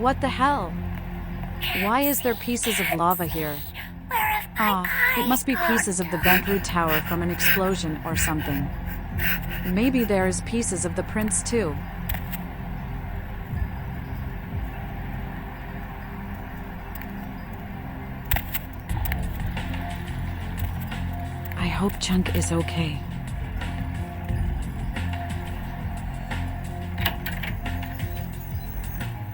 What the hell? Why is there pieces of lava here? It must be pieces of the Bentru Tower from an explosion or something. Maybe there's pieces of the prince too. I hope Chunk is okay.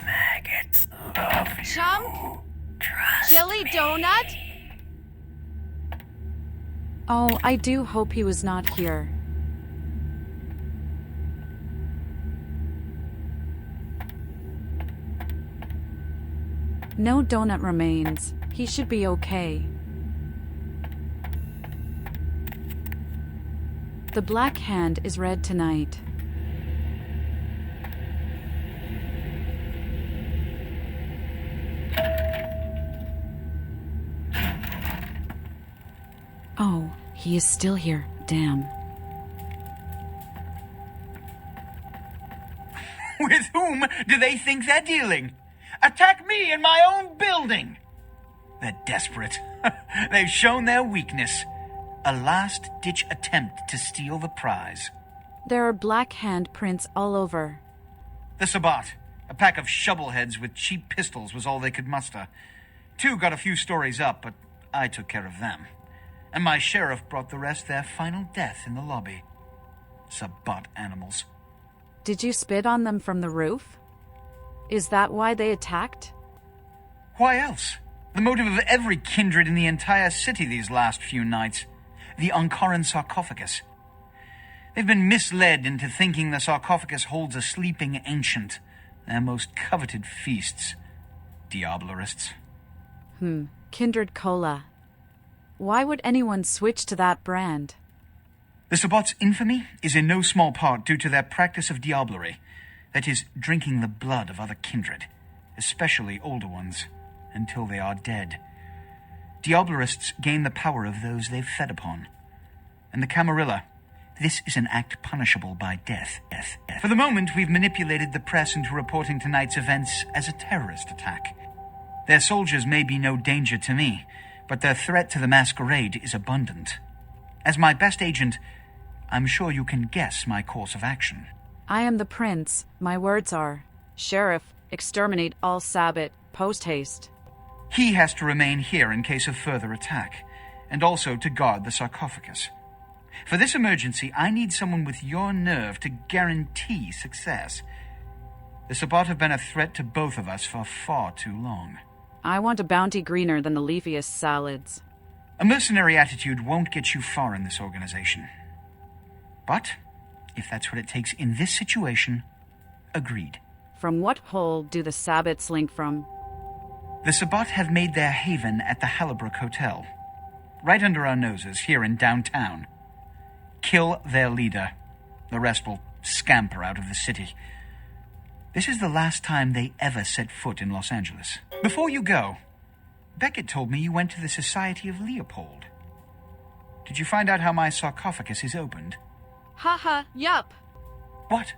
Maggots love you. Chunk? Trust Jelly me. donut? Oh, I do hope he was not here. No donut remains. He should be okay. The Black Hand is read tonight. Oh, he is still here. Damn. With whom do they think they're dealing? Attack me in my own building! They're desperate. They've shown their weakness. A last-ditch attempt to steal the prize. There are Black Hand prints all over. The Sabbat, a pack of shovelheads with cheap pistols, was all they could muster. 2 got a few stories up, but I took care of them. And my sheriff brought the rest their final death in the lobby. Sabbat animals. Did you spit on them from the roof? Is that why they attacked? Why else? The motive of every kindred in the entire city these last few nights. The Ankaran sarcophagus. They've been misled into thinking the sarcophagus holds a sleeping ancient. Their most coveted feasts. Diablerists. Kindred Cola. Why would anyone switch to that brand? The Sabbat's infamy is in no small part due to their practice of diablerie. That is, drinking the blood of other kindred, especially older ones, until they are dead. Diablerists gain the power of those they've fed upon. And the Camarilla, this is an act punishable by death. For the moment, we've manipulated the press into reporting tonight's events as a terrorist attack. Their soldiers may be no danger to me, but their threat to the Masquerade is abundant. As my best agent, I'm sure you can guess my course of action. I am the prince. My words are, Sheriff, exterminate all Sabbat, post-haste. He has to remain here in case of further attack, and also to guard the sarcophagus. For this emergency, I need someone with your nerve to guarantee success. The Sabbat have been a threat to both of us for far too long. I want a bounty greener than the leafiest salads. A mercenary attitude won't get you far in this organization. But, if that's what it takes in this situation, agreed. From what hole do the Sabbats link from? The Sabbat have made their haven at the Hallibrook Hotel, right under our noses here in downtown. Kill their leader. The rest will scamper out of the city. This is the last time they ever set foot in Los Angeles. Before you go, Beckett told me you went to the Society of Leopold. Did you find out how my sarcophagus is opened? Haha, yup. What?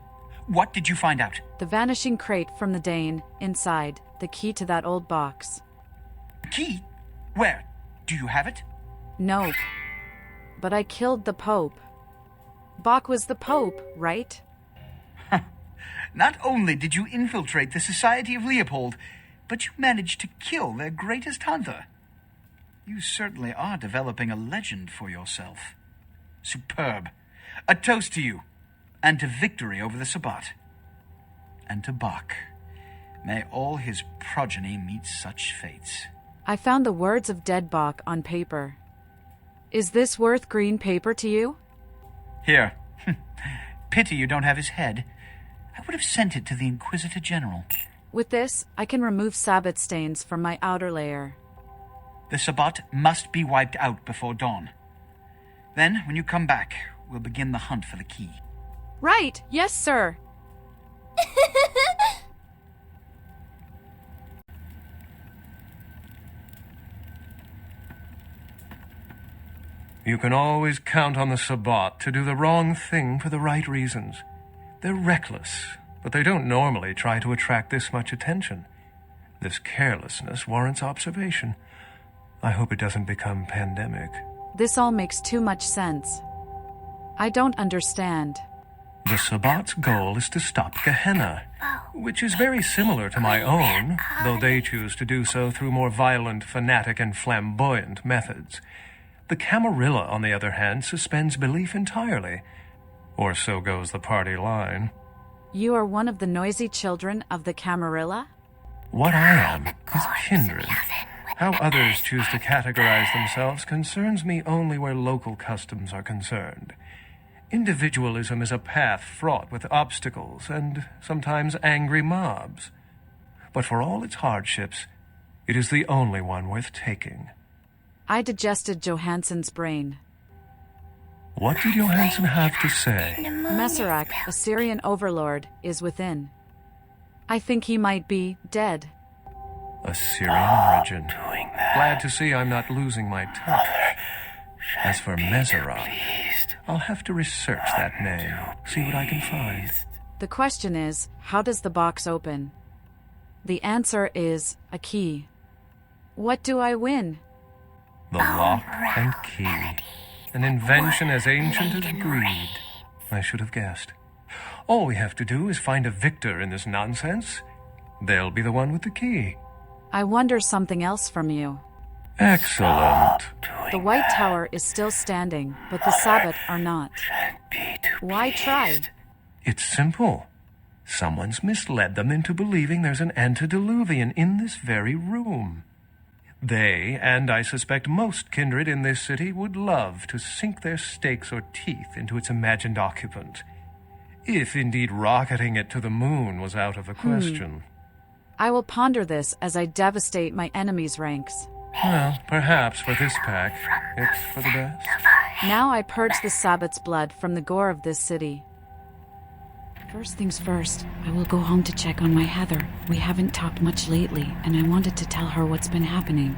What did you find out? The vanishing crate from the Dane, inside, the key to that old box. Key? Where? Do you have it? No. But I killed the Pope. Bach was the Pope, right? Not only did you infiltrate the Society of Leopold, but you managed to kill their greatest hunter. You certainly are developing a legend for yourself. Superb. A toast to you, and to victory over the Sabbat. And to Bach. May all his progeny meet such fates. I found the words of dead Bach on paper. Is this worth green paper to you? Here. Pity you don't have his head. I would have sent it to the Inquisitor General. With this, I can remove Sabbat stains from my outer layer. The Sabbat must be wiped out before dawn. Then, when you come back, we'll begin the hunt for the key. Right, yes, sir. You can always count on the Sabbat to do the wrong thing for the right reasons. They're reckless, but they don't normally try to attract this much attention. This carelessness warrants observation. I hope it doesn't become pandemic. This all makes too much sense. I don't understand. The Sabbat's goal is to stop Gehenna, which is very similar to my own, though they choose to do so through more violent, fanatic, and flamboyant methods. The Camarilla, on the other hand, suspends belief entirely. Or so goes the party line. You are one of the noisy children of the Camarilla? What I am is kindred. How others choose to categorize themselves concerns me only where local customs are concerned. Individualism is a path fraught with obstacles and sometimes angry mobs. But for all its hardships, it is the only one worth taking. I digested Johansson's brain. What did Johansson have to say? Masquerade, Assyrian overlord, is within. I think he might be dead. Assyrian origin. Glad to see I'm not losing my touch. As for Masquerade, I'll have to research that name, see what I can find. The question is, how does the box open? The answer is a key. What do I win? The lock and key. An invention as ancient as greed. I should have guessed. All we have to do is find a victor in this nonsense. They'll be the one with the key. I wonder something else from you. Excellent. The White Tower is still standing, but the Sabbat are not. Why try? It's simple. Someone's misled them into believing there's an antediluvian in this very room. They, and I suspect most kindred in this city, would love to sink their stakes or teeth into its imagined occupant. If indeed rocketing it to the moon was out of the question. I will ponder this as I devastate my enemy's ranks. Well, perhaps for this pack, it's for the best. Now I purge the Sabbat's blood from the gore of this city. First things first, I will go home to check on my Heather. We haven't talked much lately, and I wanted to tell her what's been happening.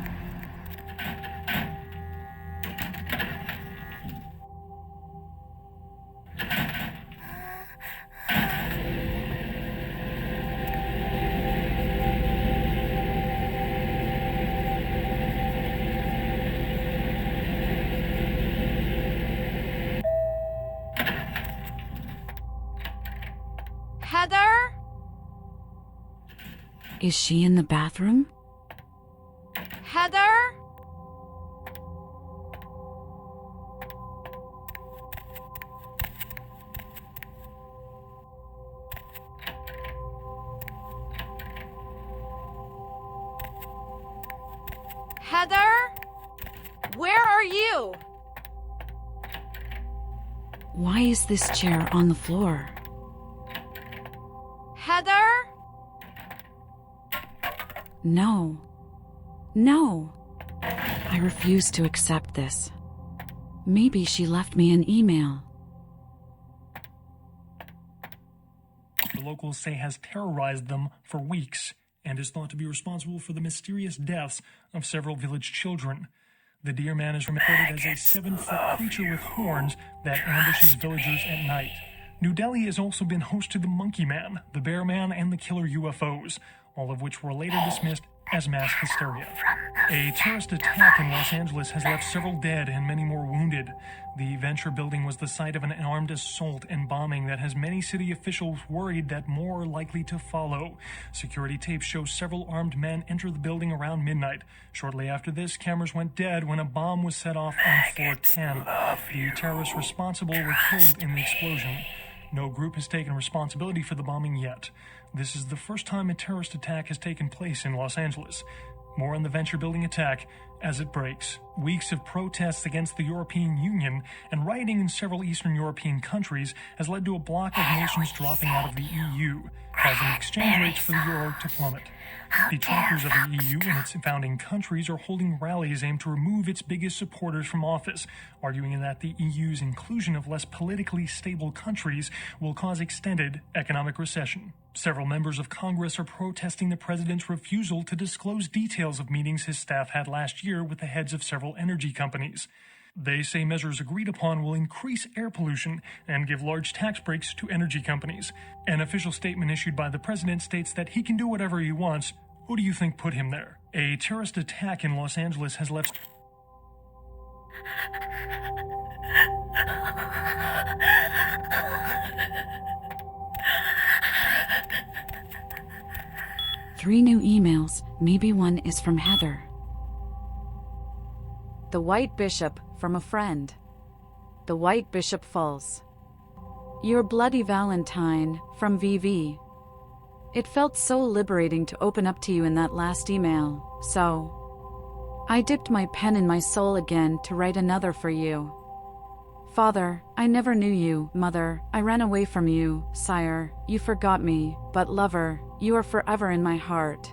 Heather? Is she in the bathroom? Heather? Heather? Where are you? Why is this chair on the floor? Heather? No. No. I refuse to accept this. Maybe she left me an email. The locals say has terrorized them for weeks and is thought to be responsible for the mysterious deaths of several village children. The deer man is reported as a 7-foot creature with horns that ambushes villagers at night. New Delhi has also been host to the Monkey Man, the Bear Man, and the Killer UFOs, all of which were later dismissed as mass hysteria. A terrorist attack in Los Angeles has left several dead and many more wounded. The Venture building was the site of an armed assault and bombing that has many city officials worried that more are likely to follow. Security tapes show several armed men enter the building around midnight. Shortly after this, cameras went dead when a bomb was set off on floor 10. The terrorists responsible were killed in the explosion. No group has taken responsibility for the bombing yet. This is the first time a terrorist attack has taken place in Los Angeles. More on the Venture building attack as it breaks. Weeks of protests against the European Union and rioting in several Eastern European countries has led to a block of nations dropping out of the EU, causing exchange rates for the euro to plummet. The chapters of the EU and its founding countries are holding rallies aimed to remove its biggest supporters from office, arguing that the EU's inclusion of less politically stable countries will cause extended economic recession. Several members of Congress are protesting the president's refusal to disclose details of meetings his staff had last year with the heads of several energy companies. They say measures agreed upon will increase air pollution and give large tax breaks to energy companies. An official statement issued by the president states that he can do whatever he wants, Who do you think put him there? A terrorist attack in Los Angeles has left... Three new emails. Maybe one is from Heather. The White Bishop, from a friend. The White Bishop Falls. Your Bloody Valentine, from VV. It felt so liberating to open up to you in that last email, so I dipped my pen in my soul again to write another for you. Father, I never knew you. Mother, I ran away from you. Sire, you forgot me. But lover, you are forever in my heart.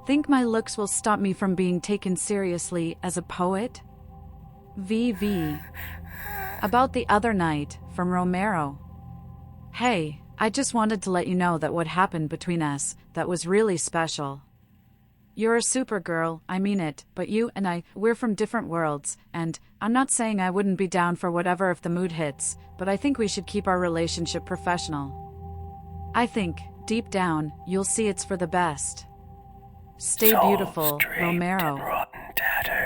Think my looks will stop me from being taken seriously as a poet? VV. About the other night, from Romero. Hey, I just wanted to let you know that what happened between us, that was really special. You're a supergirl, I mean it, but you and I, we're from different worlds, and I'm not saying I wouldn't be down for whatever if the mood hits, but I think we should keep our relationship professional. I think, deep down, you'll see it's for the best. Stay beautiful, Romero.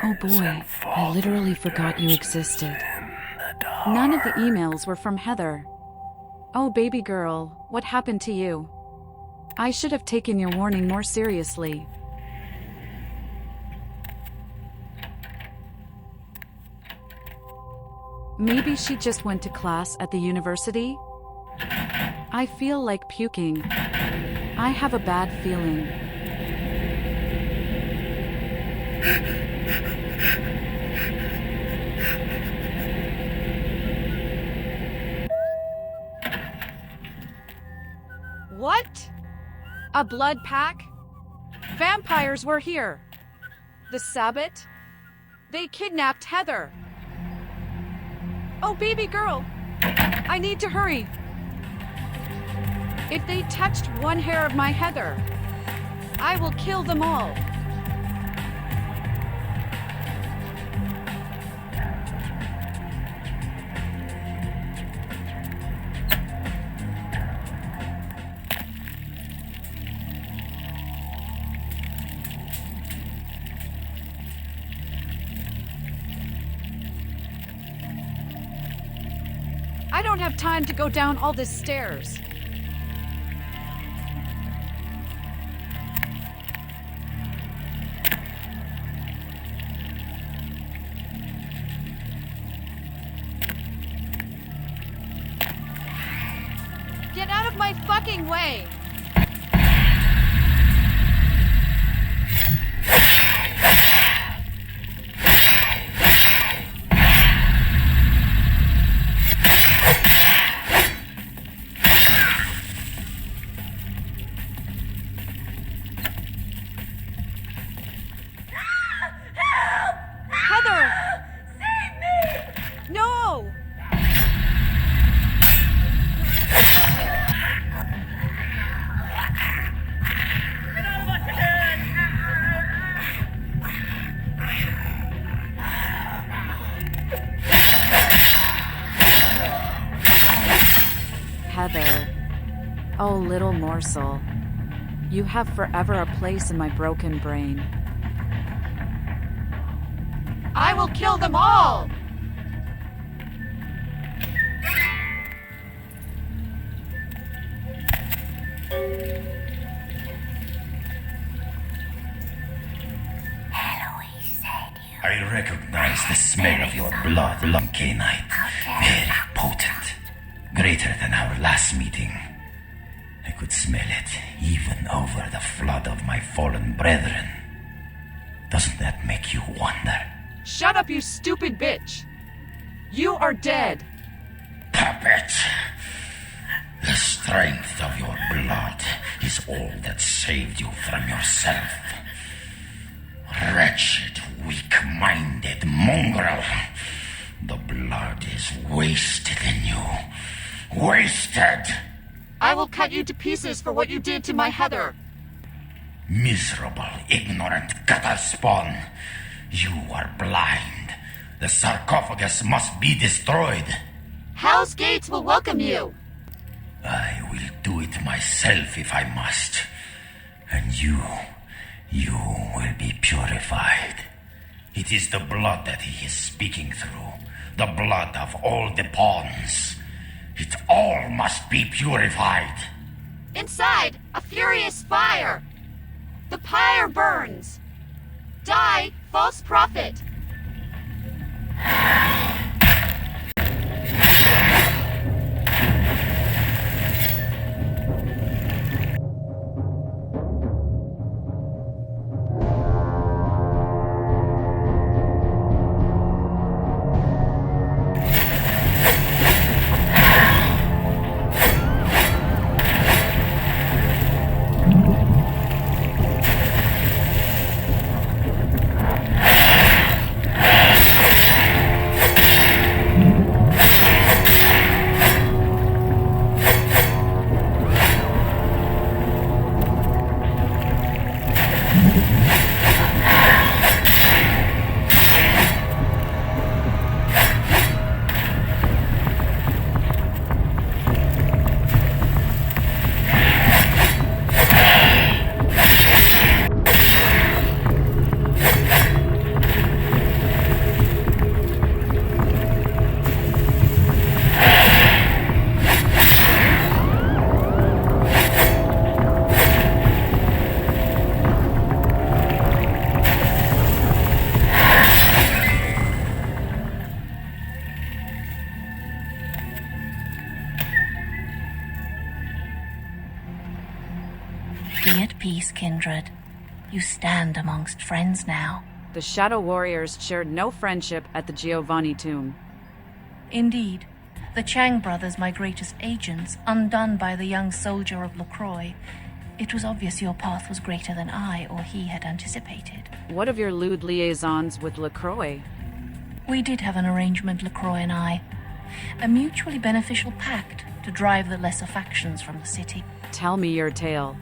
Oh boy, I literally forgot you existed. None of the emails were from Heather. Oh baby girl, what happened to you? I should have taken your warning more seriously. Maybe she just went to class at the university? I feel like puking. I have a bad feeling. What? A blood pack? Vampires were here. The Sabbat? They kidnapped Heather. Oh, baby girl, I need to hurry. If they touched one hair of my Heather, I will kill them all. I don't have time to go down all the stairs. Get out of my fucking way! Heather. Oh, little morsel. You have forever a place in my broken brain. I will kill them all! I recognize the smell of your blood, Malkavian. Very potent. Greater than our last meeting. I could smell it, even over the flood of my fallen brethren. Doesn't that make you wonder? Shut up, you stupid bitch! You are dead! Puppet! The strength of your blood is all that saved you from yourself. Wretched, weak-minded mongrel. The blood is wasted in you. Wasted! I will cut you to pieces for what you did to my Heather. Miserable, ignorant gutter spawn. You are blind. The sarcophagus must be destroyed. Hell's Gates will welcome you. I will do it myself if I must. And you You will be purified. It is the blood that he is speaking through. The blood of all the pawns. It all must be purified. Inside, a furious fire. The pyre burns. Die, false prophet. Be at peace, kindred. You stand amongst friends now. The Shadow Warriors shared no friendship at the Giovanni tomb. Indeed. The Chang brothers, my greatest agents, undone by the young soldier of LaCroix. It was obvious your path was greater than I or he had anticipated. What of your lewd liaisons with LaCroix? We did have an arrangement, LaCroix and I. A mutually beneficial pact to drive the lesser factions from the city. Tell me your tale.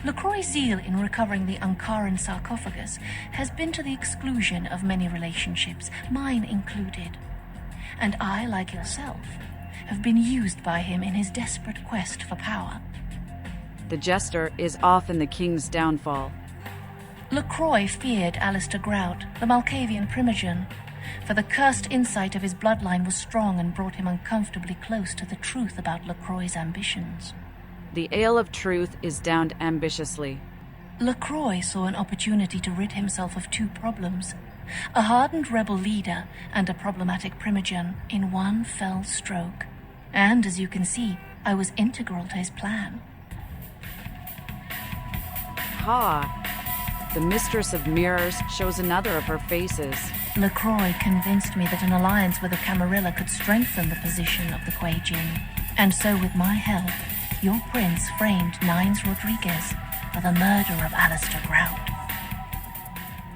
LaCroix's zeal in recovering the Ankaran sarcophagus has been to the exclusion of many relationships, mine included. And I, like yourself, have been used by him in his desperate quest for power. The Jester is often the king's downfall. LaCroix feared Alistair Grout, the Malkavian Primogen, for the cursed insight of his bloodline was strong and brought him uncomfortably close to the truth about LaCroix's ambitions. The ale of truth is downed ambitiously. LaCroix saw an opportunity to rid himself of two problems, a hardened rebel leader and a problematic Primogen, in one fell stroke. And, as you can see, I was integral to his plan. Ha! The Mistress of Mirrors shows another of her faces. LaCroix convinced me that an alliance with the Camarilla could strengthen the position of the Kuei Jin. And so, with my help, your prince framed Nines Rodriguez for the murder of Alistair Grout.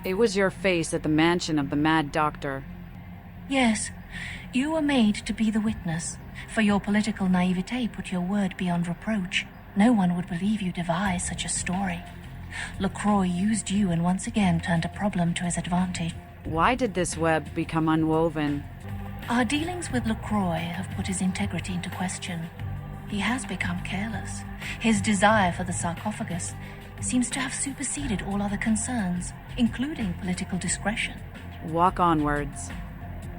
It was your face at the mansion of the Mad Doctor. Yes, you were made to be the witness. For your political naivete put your word beyond reproach. No one would believe you devised such a story. LaCroix used you and once again turned a problem to his advantage. Why did this web become unwoven? Our dealings with LaCroix have put his integrity into question. He has become careless. His desire for the sarcophagus seems to have superseded all other concerns, including political discretion. Walk onwards.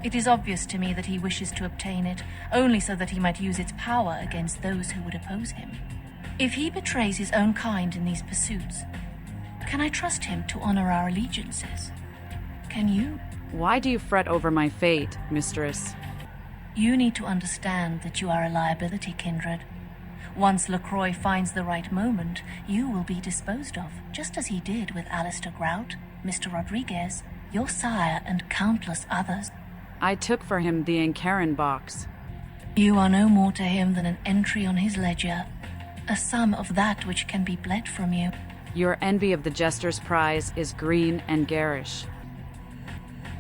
It is obvious to me that he wishes to obtain it, only so that he might use its power against those who would oppose him. If he betrays his own kind in these pursuits, can I trust him to honor our allegiances? Can you? Why do you fret over my fate, mistress? You need to understand that you are a liability, kindred. Once LaCroix finds the right moment, you will be disposed of, just as he did with Alistair Grout, Mr. Rodriguez, your sire, and countless others. I took for him the Ankaran box. You are no more to him than an entry on his ledger, a sum of that which can be bled from you. Your envy of the Jester's prize is green and garish.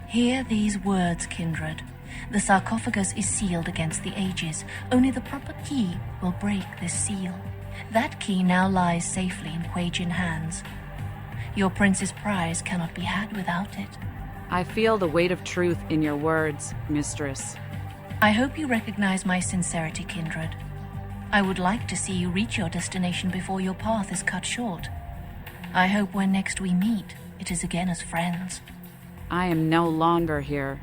Hear these words, kindred. The sarcophagus is sealed against the ages. Only the proper key will break this seal. That key now lies safely in Kuei Jin hands. Your prince's prize cannot be had without it. I feel the weight of truth in your words, mistress. I hope you recognize my sincerity, kindred. I would like to see you reach your destination before your path is cut short. I hope when next we meet, it is again as friends. I am no longer here.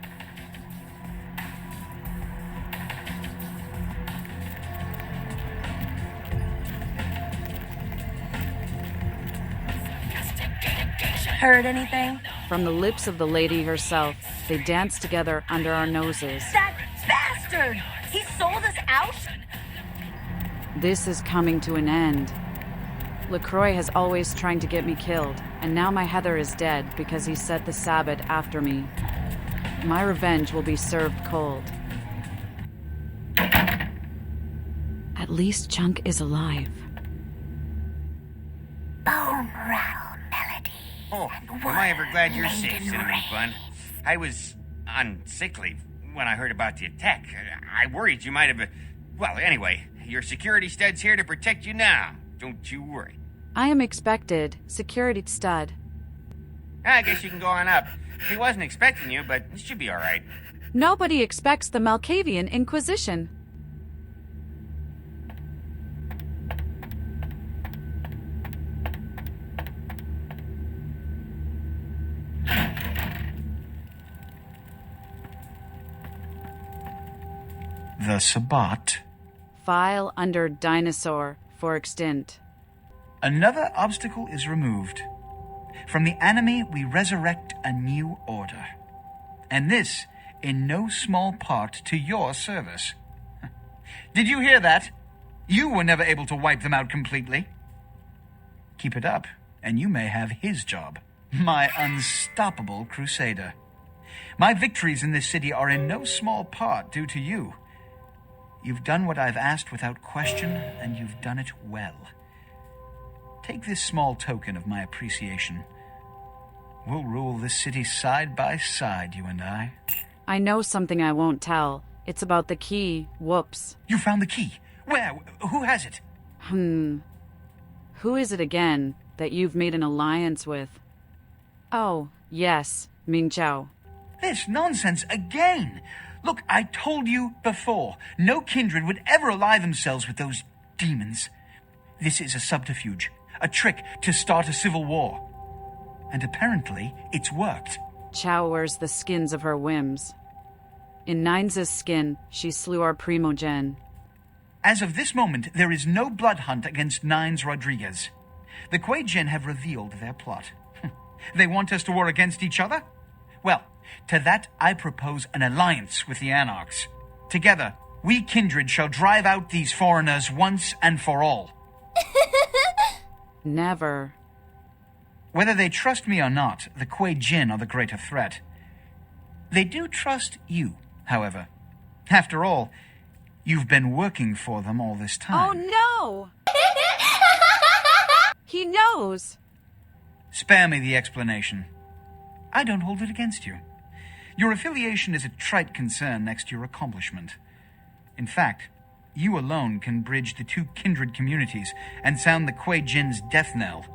Heard anything? From the lips of the lady herself, they danced together under our noses. That bastard! He sold us out? This is coming to an end. LaCroix has always trying to get me killed, and now my Heather is dead because he set the Sabbat after me. My revenge will be served cold. At least Chunk is alive. Bone rattle melody. Oh, am I ever glad you're safe, Cinnamon Bun. I was on sick leave when I heard about the attack. I worried you might have... Well, anyway, your security stud's here to protect you now. Don't you worry. I am expected. Security stud. I guess you can go on up. He wasn't expecting you, but it should be all right. Nobody expects the Malkavian Inquisition. The Sabbat. File under dinosaur for extinct. Another obstacle is removed. From the enemy, we resurrect a new order. And this, in no small part, to your service. Did you hear that? You were never able to wipe them out completely. Keep it up, and you may have his job. My unstoppable crusader. My victories in this city are in no small part due to you. You've done what I've asked without question, and you've done it well. Take this small token of my appreciation. We'll rule this city side by side, you and I. I know something I won't tell. It's about the key. Whoops. You found the key. Where? Who has it? Who is it again that you've made an alliance with? Oh, yes, Ming Chao. This nonsense again! Look, I told you before, no kindred would ever ally themselves with those demons. This is a subterfuge, a trick to start a civil war. And apparently, it's worked. Chao wears the skins of her whims. In Nines' skin, she slew our primogen. As of this moment, there is no blood hunt against Nines Rodriguez. The Kuei-Jin have revealed their plot. They want us to war against each other? Well, to that I propose an alliance with the Anarchs. Together, we kindred shall drive out these foreigners once and for all. Never. Whether they trust me or not, the Kuei-Jin are the greater threat. They do trust you, however. After all, you've been working for them all this time. Oh, no! He knows! Spare me the explanation. I don't hold it against you. Your affiliation is a trite concern next to your accomplishment. In fact, you alone can bridge the two kindred communities and sound the Kuei-Jin's death knell.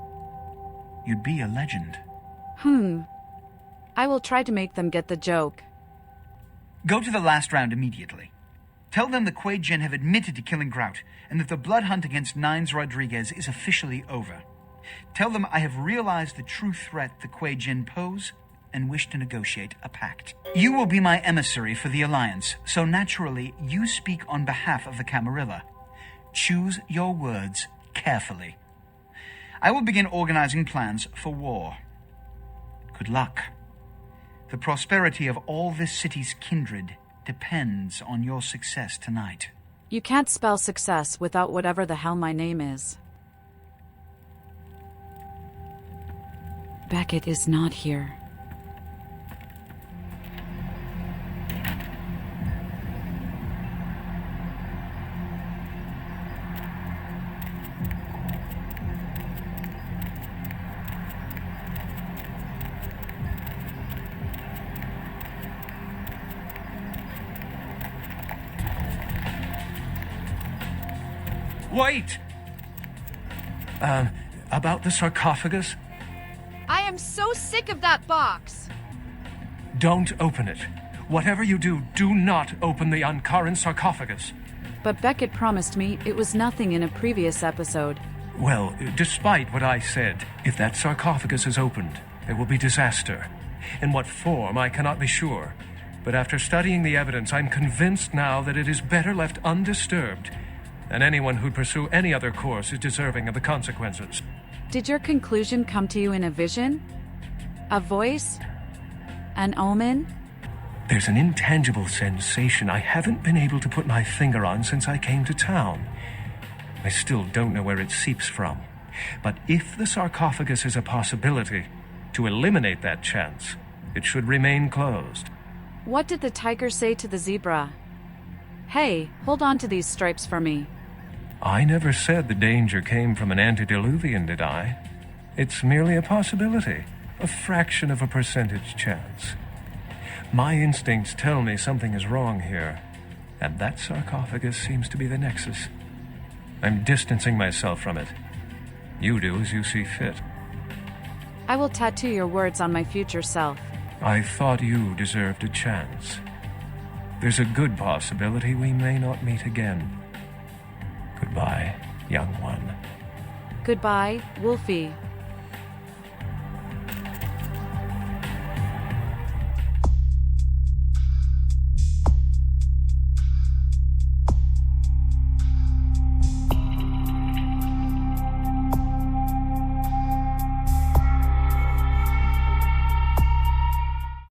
You'd be a legend. I will try to make them get the joke. Go to the last round immediately. Tell them the Kuei-Jin have admitted to killing Grout, and that the blood hunt against Nines Rodriguez is officially over. Tell them I have realized the true threat the Kuei-Jin pose, and wish to negotiate a pact. You will be my emissary for the Alliance, so naturally you speak on behalf of the Camarilla. Choose your words carefully. I will begin organizing plans for war. Good luck. The prosperity of all this city's kindred depends on your success tonight. You can't spell success without whatever the hell my name is. Beckett is not here. Wait! About the sarcophagus? I am so sick of that box. Don't open it. Whatever you do, do not open the Ankaran sarcophagus. But Beckett promised me it was nothing in a previous episode. Well, despite what I said, if that sarcophagus is opened, there will be disaster. In what form, I cannot be sure. But after studying the evidence, I'm convinced now that it is better left undisturbed, and anyone who'd pursue any other course is deserving of the consequences. Did your conclusion come to you in a vision? A voice? An omen? There's an intangible sensation I haven't been able to put my finger on since I came to town. I still don't know where it seeps from. But if the sarcophagus is a possibility, to eliminate that chance, it should remain closed. What did the tiger say to the zebra? Hey, hold on to these stripes for me. I never said the danger came from an antediluvian, did I? It's merely a possibility, a fraction of a percentage chance. My instincts tell me something is wrong here, and that sarcophagus seems to be the nexus. I'm distancing myself from it. You do as you see fit. I will tattoo your words on my future self. I thought you deserved a chance. There's a good possibility we may not meet again. Goodbye, young one. Goodbye, Wolfie.